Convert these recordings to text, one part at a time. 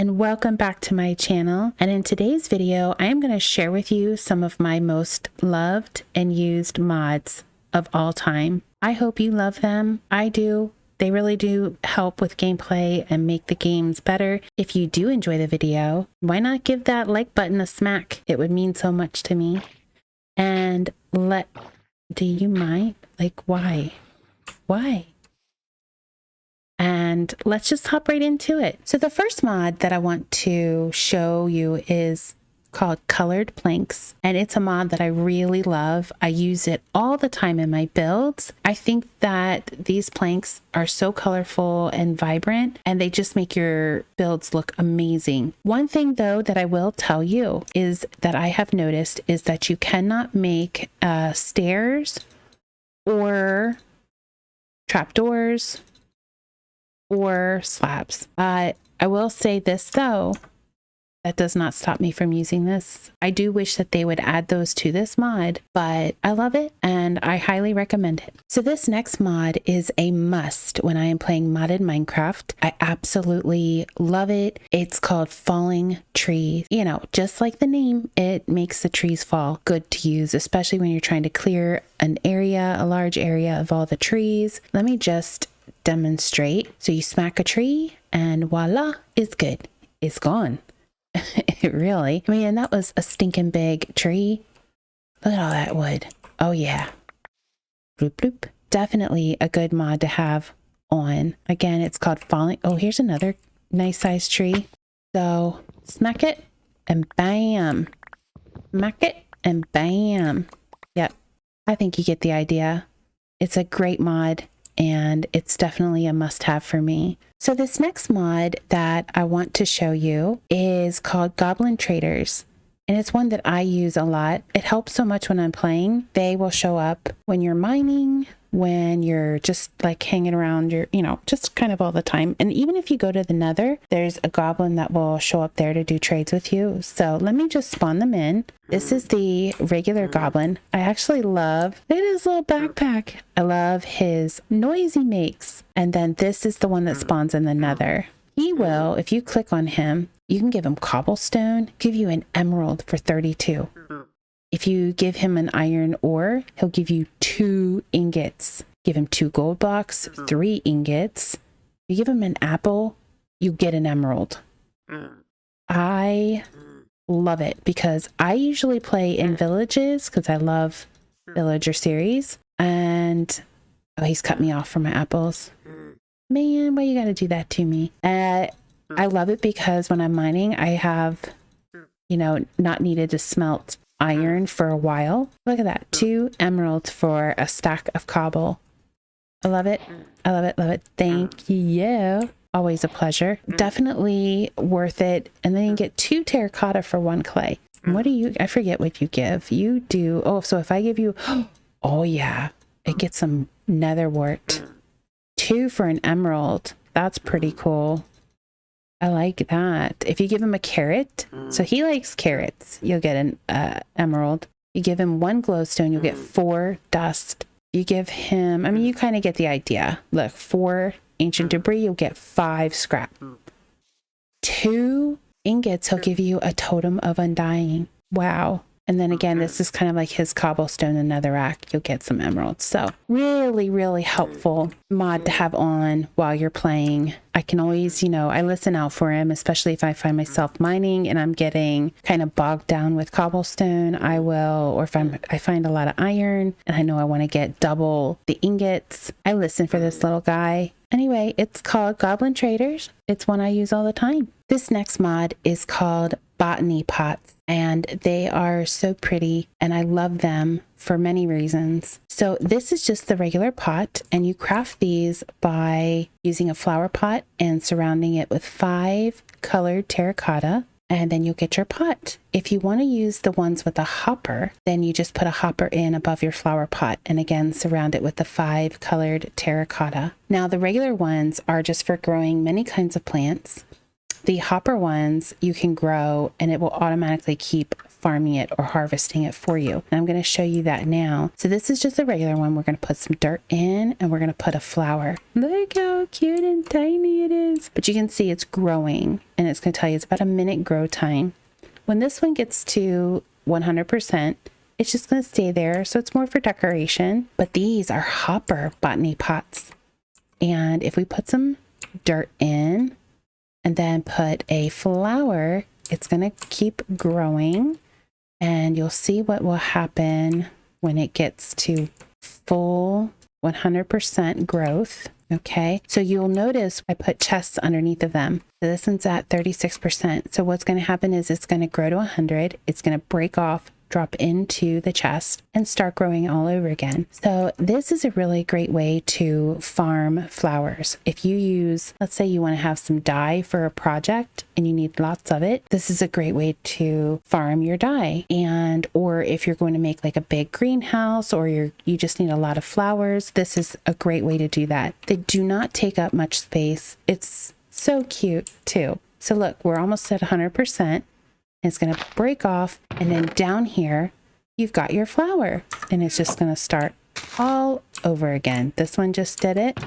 and welcome back to my channel. And in today's video, I am going to share with you some of my most loved and used mods of all time. I hope you love them. I do. They really do help with gameplay and make the games better. If you do enjoy the video, why not give that like button a smack? It would mean so much to me. And do you mind? Like, why? Why? And let's just hop right into it. So the first mod that I want to show you is called Colored Planks, and it's a mod that I really love. I use it all the time in my builds. I think that these planks are so colorful and vibrant, and they just make your builds look amazing. One thing though that I will tell you is that I have noticed is that you cannot make stairs or trapdoors or slabs. I will say this though, that does not stop me from using this. I do wish that they would add those to this mod, but I love it and I highly recommend it. So this next mod is a must when I am playing modded Minecraft. I absolutely love it. It's called Falling Trees. You know, just like the name, it makes the trees fall. Good to use, especially when you're trying to clear an area, a large area of all the trees. Let me just demonstrate. So you smack a tree and voila, it's good. It's gone. It really, I mean, and that was a stinking big tree. Look at all that wood. Oh yeah. Bloop bloop. Definitely a good mod to have on. Again, it's called Falling. Oh, here's another nice sized tree. So smack it and bam. Smack it and bam. Yep. I think you get the idea. It's a great mod and it's definitely a must-have for me. So this next mod that I want to show you is called Goblin Traders, and it's one that I use a lot. It helps so much when I'm playing. They will show up when you're mining, when you're just like hanging around your, just kind of all the time. And even if you go to the Nether, there's a goblin that will show up there to do trades with you. So let me just spawn them in. This is the regular goblin. I actually love his little backpack. I love his noise he makes. And then this is the one that spawns in the Nether. He will, if you click on him, you can give him cobblestone, give you an emerald for 32. If you give him an iron ore, he'll give you 2 ingots. Give him 2 gold blocks, 3 ingots. You give him an apple, you get an emerald. I love it because I usually play in villages because I love villager series. And oh, he's cut me off for my apples. Man, why you gotta do that to me? I love it because when I'm mining, I have, not needed to smelt iron for a while. Look at that, 2 emeralds for a stack of cobble. I love it. I love it. Love it. Thank you. Always a pleasure. Definitely worth it. And then you get 2 terracotta for 1 clay. What do you, I forget what you give. You do, oh, so if I give you, oh yeah, it gets some nether wart. 2 for an emerald. That's pretty cool. I like that. If you give him a carrot, so he likes carrots, you'll get an emerald. You give him 1 glowstone, you'll get 4 dust. You give him, I mean, you kind of get the idea. Look, 4 ancient debris, you'll get 5 scrap. 2 ingots, he'll give you a totem of undying. Wow. And then again, this is kind of like his cobblestone and netherrack. You'll get some emeralds. So really, really helpful mod to have on while you're playing. I can always, I listen out for him, especially if I find myself mining and I'm getting kind of bogged down with cobblestone. I will, or if I find a lot of iron and I know I want to get double the ingots, I listen for this little guy. Anyway, it's called Goblin Traders. It's one I use all the time. This next mod is called Botany Pots, and they are so pretty and I love them for many reasons. So this is just the regular pot, and you craft these by using a flower pot and surrounding it with 5 colored terracotta, and then you'll get your pot. If you want to use the ones with a hopper, then you just put a hopper in above your flower pot and again surround it with the 5 colored terracotta. Now the regular ones are just for growing many kinds of plants. The hopper ones you can grow and it will automatically keep farming it or harvesting it for you. And I'm going to show you that now. So this is just a regular one. We're going to put some dirt in and we're going to put a flower. Look how cute and tiny it is. But you can see it's growing and it's going to tell you it's about a minute grow time. When this one gets to 100%, it's just going to stay there. So it's more for decoration. But these are hopper botany pots. And if we put some dirt in and then put a flower, it's going to keep growing. And you'll see what will happen when it gets to full 100% growth. Okay, so you'll notice I put chests underneath of them. So this one's at 36%. So what's going to happen is it's going to grow to 100. It's going to break off, drop into the chest, and start growing all over again. So this is a really great way to farm flowers. If you use, let's say you want to have some dye for a project and you need lots of it, this is a great way to farm your dye. And or if you're going to make like a big greenhouse or you just need a lot of flowers, this is a great way to do that. They do not take up much space. It's so cute too. So look, we're almost at 100%. It's going to break off, and then down here you've got your flower, and it's just going to start all over again. This one just did it.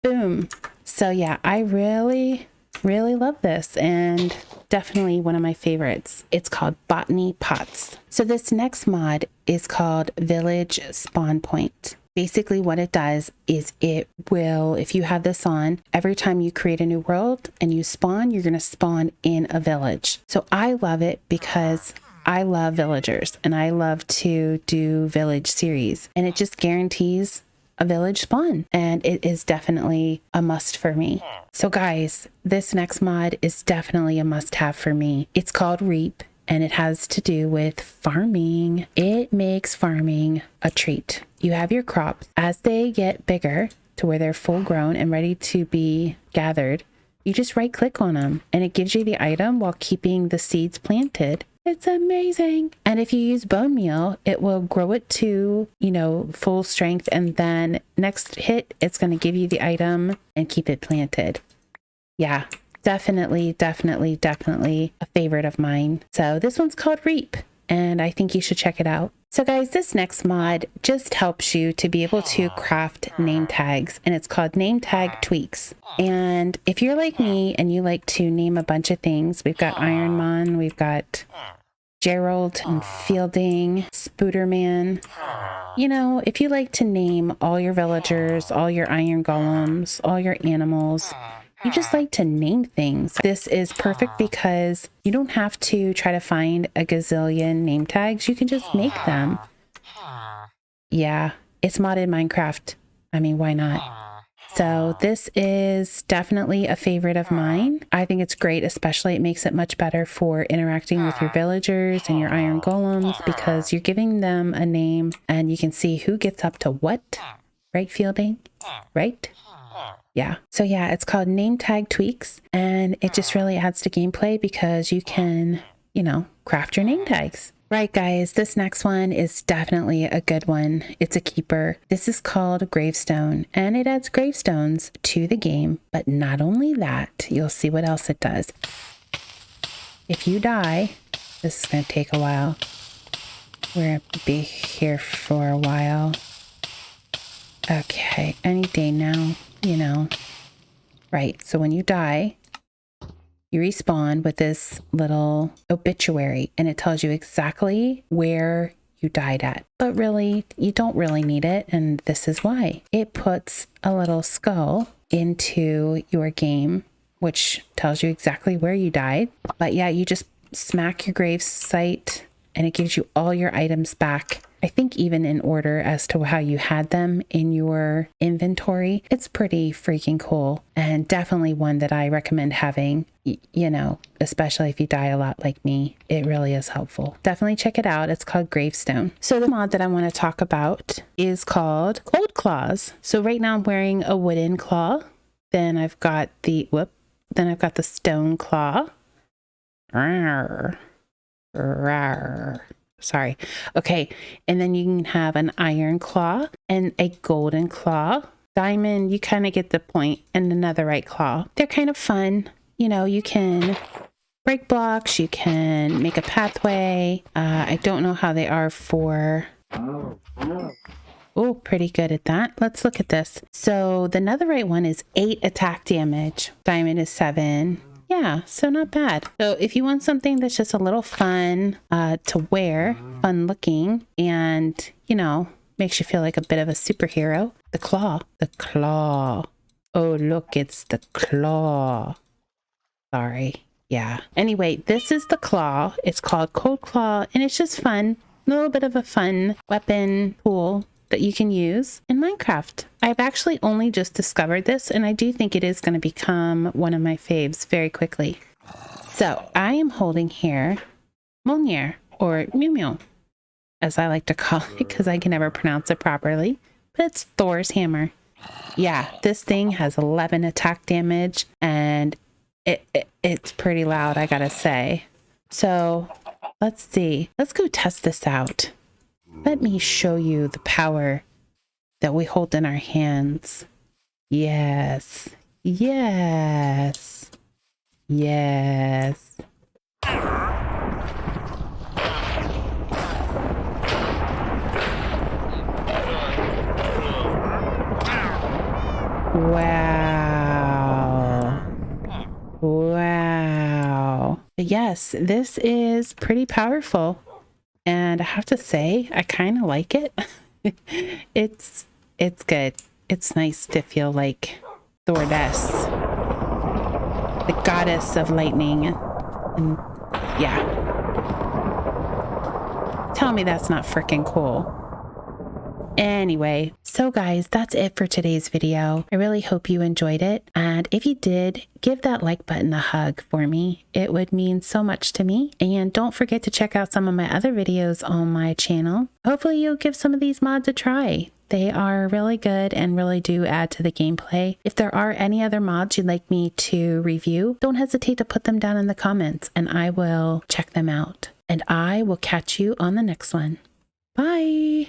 Boom. So yeah, I really love this, and definitely one of my favorites. It's called Botany Pots. So this next mod is called Village Spawn Point. Basically what it does is it will, if you have this on, every time you create a new world and you spawn, you're going to spawn in a village. So I love it because I love villagers and I love to do village series, and it just guarantees a village spawn, and it is definitely a must for me. So guys, this next mod is definitely a must-have for me. It's called Reap, and it has to do with farming. It makes farming a treat. You have your crops. As they get bigger to where they're full grown and ready to be gathered, you just right click on them and it gives you the item while keeping the seeds planted. It's amazing. And if you use bone meal, it will grow it to, full strength. And then next hit, it's going to give you the item and keep it planted. Yeah, definitely a favorite of mine. So this one's called Reap, and I think you should check it out. So guys, this next mod just helps you to be able to craft name tags, and it's called Name Tag Tweaks. And if you're like me and you like to name a bunch of things, we've got Ironmon, we've got Gerald and Fielding, Spooderman. If you like to name all your villagers, all your iron golems, all your animals, you just like to name things, this is perfect because you don't have to try to find a gazillion name tags. You can just make them. Yeah, it's modded Minecraft. I mean, why not? So this is definitely a favorite of mine. I think it's great, especially it makes it much better for interacting with your villagers and your iron golems because you're giving them a name and you can see who gets up to what. Right, Fielding? Right? Yeah. So yeah, it's called Name Tag Tweaks, and it just really adds to gameplay because you can, craft your name tags. Right, guys, this next one is definitely a good one. It's a keeper. This is called Gravestone, and it adds gravestones to the game. But not only that, you'll see what else it does. If you die, this is going to take a while. We're going to be here for a while. Okay, any day now. Right, so when you die, you respawn with this little obituary, and it tells you exactly where you died at. But really, you don't really need it, and this is why. It puts a little skull into your game, which tells you exactly where you died. But yeah, you just smack your grave site, and it gives you all your items back. I think even in order as to how you had them in your inventory. It's pretty freaking cool, and definitely one that I recommend having, especially if you die a lot like me. It really is helpful. Definitely check it out. It's called Gravestone. So the mod that I want to talk about is called Cold Claws. So right now I'm wearing a wooden claw. Then I've got the stone claw. Rawr. Rawr. Sorry. Okay. And then you can have an iron claw and a golden claw. Diamond, you kind of get the point, and a netherite claw. They're kind of fun. you know, you can break blocks, you can make a pathway. I don't know how they are for... Oh, pretty good at that. Let's look at this. So the netherite one is 8 attack damage. Diamond is 7. Yeah, so not bad. So if you want something that's just a little fun to wear, fun looking, and, you know, makes you feel like a bit of a superhero, the claw. The claw. Oh, look, it's the claw. Sorry. Yeah. Anyway, this is the claw. It's called Cold Claw, and it's just fun. A little bit of a fun weapon tool that you can use in Minecraft. I've actually only just discovered this, and I do think it is going to become one of my faves very quickly. So I am holding here Mjolnir, or Mew Mew, as I like to call it, because I can never pronounce it properly, but it's Thor's hammer. Yeah, this thing has 11 attack damage, and it's pretty loud, I gotta say. So let's see. Let's go test this out. Let me show you the power that we hold in our hands. Yes. Yes. Yes. Wow. Wow. Yes, this is pretty powerful. And I have to say, I kind of like it. It's good. It's nice to feel like Thordess, the goddess of lightning. And yeah. Tell me that's not freaking cool. Anyway, so guys, that's it for today's video. I really hope you enjoyed it. And if you did, give that like button a hug for me. It would mean so much to me. And don't forget to check out some of my other videos on my channel. Hopefully you'll give some of these mods a try. They are really good and really do add to the gameplay. If there are any other mods you'd like me to review, don't hesitate to put them down in the comments and I will check them out. And I will catch you on the next one. Bye.